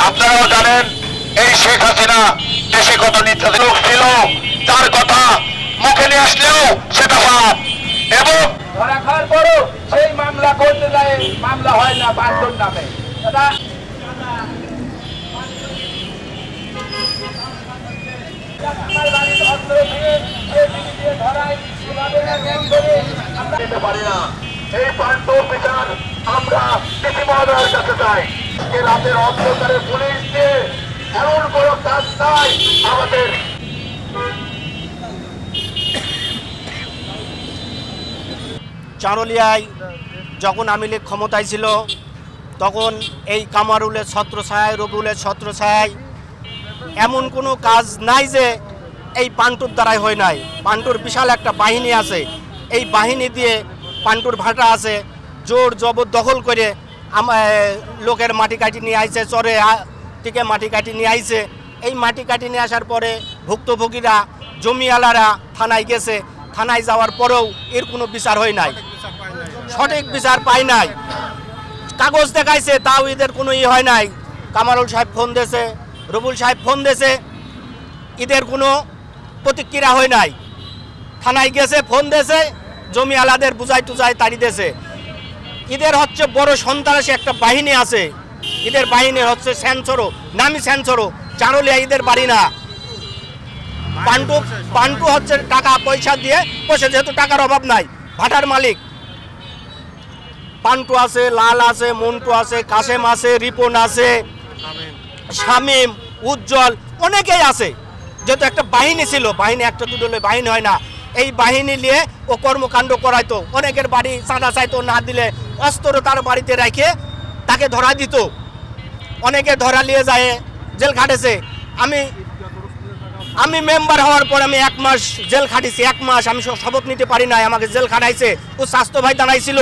আপনারাও জানেন এই শেখ হাসিনা দেশে কত নির্যাতন ছিল, তার কথা মুখে নিয়ে আসলেও সেটা পাপ, এবং ধরা খাওয়ার পরও সেই মামলা করতে যায়, মামলা হয় না পাঁচজন নামে। এই পান্ডব বিচার আমরা ডিসি মহোদয়ের কাছে চাই। রাতের অন্ধকারে পুলিশ দিয়ে এমন কোন কাজ নাই আমাদের। চারুলিয়ায় যখন আওয়ামী লীগ ক্ষমতায় ছিল তখন এই কামারুলের ছত্রছায়ায়, রবিউলের ছত্রছায়ায় এমন কোনো কাজ নাই যে এই পান্টুর দ্বারাই হয় নাই। পান্টুর বিশাল একটা বাহিনী আছে, এই বাহিনী দিয়ে পান্টুর ভাটা আছে, জোর জবরদখল করে লোকের মাটি কাটি নিয়ে আইছে, চরে থেকে মাটি কাটি নিয়ে আইছে। এই মাটি কাটি নিয়ে আসার পরে ভুক্তভোগীরা, জমিওয়ালারা থানায় গেছে, থানায় যাওয়ার পরেও এর কোনো বিচার হয় নাই, সঠিক বিচার পায় নাই। কাগজ দেখাইছে, তাও এদের কোনো হয় নাই। কামারুল সাহেব ফোন দিয়েছে, রবুল সাহেব ফোন দিয়েছে, এদের কোনো প্রতিক্রিয়া হয় নাই। থানায় গেছে, ফোন দিয়েছে, জমিওয়ালাদের বুঝাই টুজাই তাড়ি দিয়েছে। এদের হচ্ছে বড় সন্ত্রাসী একটা বাহিনী আছে, এদের বাহিনী হচ্ছে সেন্সরো, নামি সেন্সরো, চারুলিয়া এদের বাড়ি না। পান্টু হচ্ছে টাকা পয়সা দিয়ে বসে, যেহেতু টাকার অভাব নাই, ভাটার মালিক। পান্টু আছে, লাল আছে, মন্টু আছে, কাসেম আছে, রিপন আছে, শামীম, উজ্জ্বল, অনেকেই আছে। যেহেতু একটা বাহিনী ছিল, বাহিনী একটা দুটো বাহিনী হয় না, এই বাহিনী নিয়ে ও কর্মকাণ্ড করাইতো। অনেকের বাড়ি চাঁদা চাইতো, না দিলে অস্ত্র তার বাড়িতে রেখে তাকে ধরা দিত। অনেকে ধরা নিয়ে যায়, জেল খাটেছে। আমি মেম্বার হওয়ার পর আমি 1 মাস জেল খাটিছি। 1 মাস আমি শপথ নিতে পারি নাই, আমাকে জেল খাটাইছে। ও স্বাস্থ্য ভাই দাঁড়াইছিল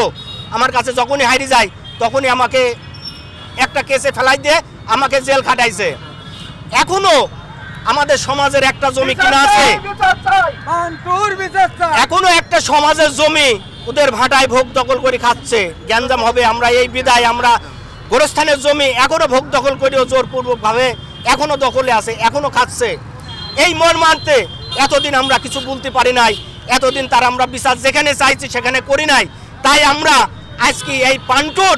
আমার কাছে, যখনই হাইরে যায় তখনই আমাকে একটা কেসে ফেলাই দিয়ে আমাকে জেল খাটাইছে। এখনো আমাদের সমাজের একটা জমি কিনা আছে, এখনো একটা সমাজের জমি ওদের ভাটায় ভোগ দখল করে খাচ্ছে। গ্যাঞ্জাম হবে, আমরা এই বিদায় আমরা গোরস্থানের জমি এখনো ভোগ দখল করেও জোরপূর্বকভাবে এখনো দখলে আছে, এখনো খাচ্ছে। এই মর্মান্তে এতদিন আমরা কিছু বলতে পারি নাই, এতদিন তার আমরা বিচার যেখানে চাইছি সেখানে করি নাই। তাই আমরা আজকে এই পান্টুর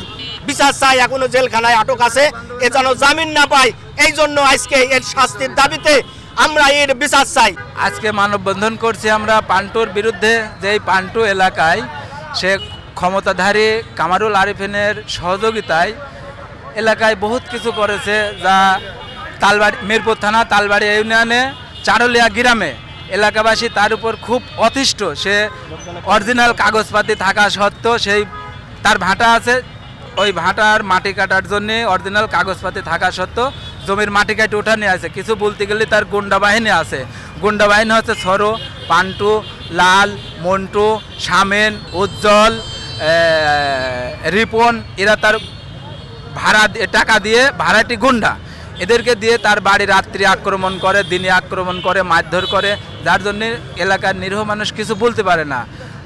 বিচার চাই, এখনো জেলখানায় আটক আছে, এ যেন জামিন না পায়। এই জন্য আজকে এর শাস্তির দাবিতে আমরা এর বিচার চাই। আজকে মানববন্ধন করছি আমরা পান্টুর বিরুদ্ধে। যে এই পান্টু এলাকায় সে ক্ষমতাধারী কামারুল আরিফিনের সহযোগিতায় এলাকায় বহুত কিছু করেছে, যা তালবাড়ি, মিরপুর থানা তালবাড়ি ইউনিয়নে চারুলিয়া গ্রামে এলাকাবাসী তার উপর খুব অতিষ্ঠ। সে অরিজিনাল কাগজপাতি থাকা সত্ত্বেও সেই তার ভাটা আছে, ওই ভাটার মাটি কাটার জন্যে অরিজিনাল কাগজপাতি থাকা সত্ত্বেও জমির মাটি কাটি ওঠা নিয়ে আছে। কিছু বলতে গেলে তার গুন্ডা বাহিনী আছে। গুন্ডা বাহিনী হচ্ছে সরো, পান্টু, লাল, মন্টু, শামেন, উজ্জ্বল, রিপন, এরা তার ভাড়া টাকা দিয়ে ভাড়াটি গুন্ডা, এদেরকে দিয়ে তার বাড়ি রাত্রি আক্রমণ করে, দিনে আক্রমণ করে, মারধর করে, যার জন্যে এলাকার নিরীহ মানুষ কিছু বলতে পারে না,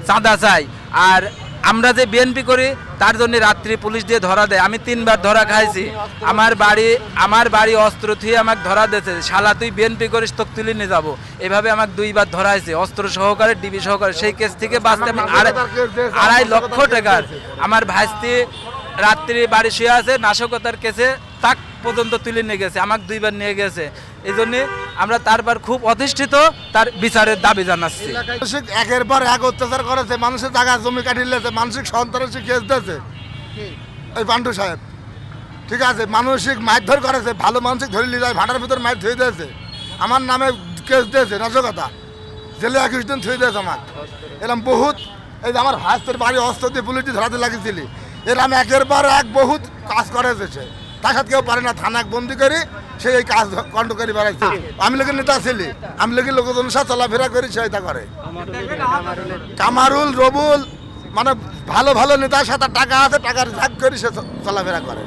চাঁদা চাই। আর আমরা যে বিএনপি করি তার জন্য রাত্রি পুলিশ দিয়ে ধরা দেয়। আমি 3 বার ধরা খাইছি। আমার বাড়ি অস্ত্র থুয়ে আমাকে ধরা দিয়েছে, শালা তুই বিএনপি করিস, তোকে তুলে নিয়ে যাবো। এভাবে আমাকে 2 বার ধরা হয়েছে, অস্ত্র সহকারে, ডিবি সহকারে। সেই কেস থেকে বাঁচতে আমি 2.5 লক্ষ টাকার আমার ভাইস্তি রাত্রি বাড়ি শুয়ে আছে, নাশকতার কেসে তাক পর্যন্ত তুলে নিয়ে গেছে, আমাকে 2 বার নিয়ে গেছে। এই জন্যে আমরা তারপর খুব অধিষ্ঠিত, তার বিচারের দাবি জানাচ্ছি। একের পর এক অত্যাচার করেছে, মানুষের জায়গা জমি কাটিয়েছে, মানসিক সন্ত্রাসী কেস দিয়েছে এই পান্টু সাহেব। ঠিক আছে, মানসিক মারধর করেছে, ভালো মানসিক ধরে নিয়ে যায়, ভাটার ভিতর মার ধুয়ে দিয়েছে, আমার নামে কেস দিয়েছে, নাশকতা, জেলে 21 দিন ধুয়ে দিয়েছে আমার। এরকম বহুত, এই যে আমার ভাইয়ের বাড়ি অস্ত্র দিয়ে পুলিশ ধরাতে লাগিয়েছিলি, এরকম একের পর এক বহুত কাজ করেছে সে। তার সাথে কেউ পারে না, থানায় বন্দি করি সে এই কাজ কন্ড করে বেড়াইছে। আমি লোকের নেতা ছিলি, আমি লোকের লোকজনের সাথে চলাফেরা করি, সেটা করে। কামারুল, রবুল, মানে ভালো ভালো নেতার সাথে টাকা আছে, টাকার ঝাঁক করি সে চলাফেরা করে।